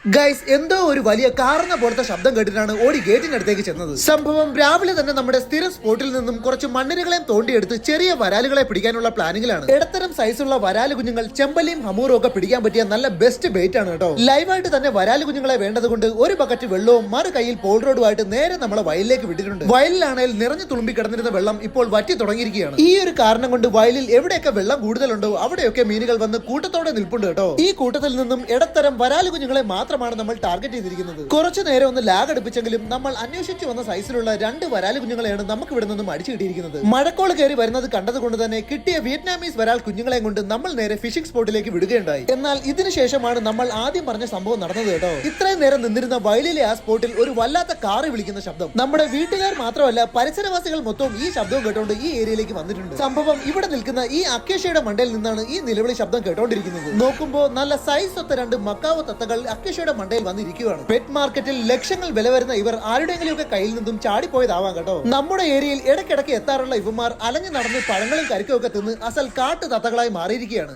Guys എന്തോ ഒരു വലിയ കാർന്ന പോലത്തെ ശബ്ദം കേട്ടിട്ടാണ് ഓടി ഗേറ്റിനടുത്തേക്ക് ചെന്നത്. സംഭവം രാവിലെ തന്നെ നമ്മുടെ സ്ഥിരം സ്പോട്ടിൽ നിന്നും കുറച്ച് മണ്ണിരകളെയും തോണ്ടിയെടുത്ത് ചെറിയ വരാലുകളെ പിടിക്കാനുള്ള പ്ലാനിങ്ങിലാണ്. ഇടത്തരം സൈസുള്ള വരാല് കുഞ്ഞുങ്ങൾ ചെമ്പലിയും ഹമൂറും ഒക്കെ പിടിക്കാൻ പറ്റിയ നല്ല ബെസ്റ്റ് ബെയ്റ്റ് ആണ് കേട്ടോ. ലൈവായിട്ട് തന്നെ വരാല് കുഞ്ഞുങ്ങളെ വേണ്ടതുകൊണ്ട് ഒരു ബക്കറ്റ് വെള്ളവും മറു കയ്യിൽ പോൾ റോഡുമായിട്ട് നേരെ നമ്മളെ വയലിലേക്ക് വിട്ടിട്ടുണ്ട്. വയലിലാണെങ്കിൽ നിറഞ്ഞു തുളുമ്പി കിടന്നിരുന്ന വെള്ളം ഇപ്പോൾ വറ്റി തുടങ്ങിയിരിക്കുകയാണ്. ഈ ഒരു കാരണം കൊണ്ട് വയലിൽ എവിടെയൊക്കെ വെള്ളം കൂടുതലുണ്ടോ അവിടെയൊക്കെ മീനുകൾ വന്ന് കൂട്ടത്തോടെ നിൽപ്പുണ്ട് കേട്ടോ. ഈ കൂട്ടത്തിൽ നിന്നും ഇടത്തരം വരാല് കുഞ്ഞുങ്ങളെ മാത്രമാണ് നമ്മൾ ടാർഗറ്റ് ചെയ്തിരിക്കുന്നത്. കുറച്ചു നേരം ഒന്ന് ലാഗ് അടുപ്പിച്ചെങ്കിലും നമ്മൾ അന്വേഷിച്ചു വന്ന സൈസിലുള്ള 2 വരാല് കുഞ്ഞുങ്ങളെയാണ് നമുക്ക് ഇവിടെ നിന്നും അടിച്ചു കിട്ടിയിരിക്കുന്നത്. മഴക്കോൾ കയറി വരുന്നത് കണ്ടതുകൊണ്ട് തന്നെ കിട്ടിയ വിയറ്റ്നാമീസ് വരാൽ കുഞ്ഞുങ്ങളെ കൊണ്ട് നമ്മൾ നേരെ ഫിഷിംഗ് സ്പോട്ടിലേക്ക് വിടുകയുണ്ടായി. എന്നാൽ ഇതിനുശേഷമാണ് നമ്മൾ ആദ്യം പറഞ്ഞ സംഭവം നടന്നത് കേട്ടോ. ഇത്രയും നേരം നിന്നിരുന്ന വയലിലെ ആ സ്പോട്ടിൽ ഒരു വല്ലാത്ത കാറ് വിളിക്കുന്ന ശബ്ദം. നമ്മുടെ വീട്ടുകാർ മാത്രമല്ല പരിസരവാസികൾ മൊത്തം ഈ ശബ്ദവും കേട്ടോണ്ട് ഈ ഏരിയയിലേക്ക് വന്നിട്ടുണ്ട്. സംഭവം ഇവിടെ നിൽക്കുന്ന ഈ അക്കേഷ്യയുടെ മണ്ടയിൽ നിന്നാണ് ഈ നിലവിളി ശബ്ദം കേട്ടോണ്ടിരിക്കുന്നത്. നോക്കുമ്പോൾ നല്ല സൈസ് ഒത്ത 2 മക്കാവോ തത്തകൾ അക്കേഷ്യയുടെ മണ്ടയിൽ വന്നിരിക്കുകയാണ്. പെറ്റ് മാർക്കറ്റിൽ ലക്ഷങ്ങൾ വില വരുന്ന ഇവർ ആരുടെയെങ്കിലും ഒക്കെ കയ്യിൽ നിന്നും ചാടിപ്പോയതാവാം കേട്ടോ. നമ്മുടെ ഏരിയയിൽ ഇടയ്ക്കിടയ്ക്ക് എത്താറുള്ള ഇവന്മാർ അലഞ്ഞു നടന്ന് പഴങ്ങളും കരിക്കും ഒക്കെ തിന്ന് അസൽ കാട്ടു തത്തകളായി മാറിയിരിക്കുകയാണ്.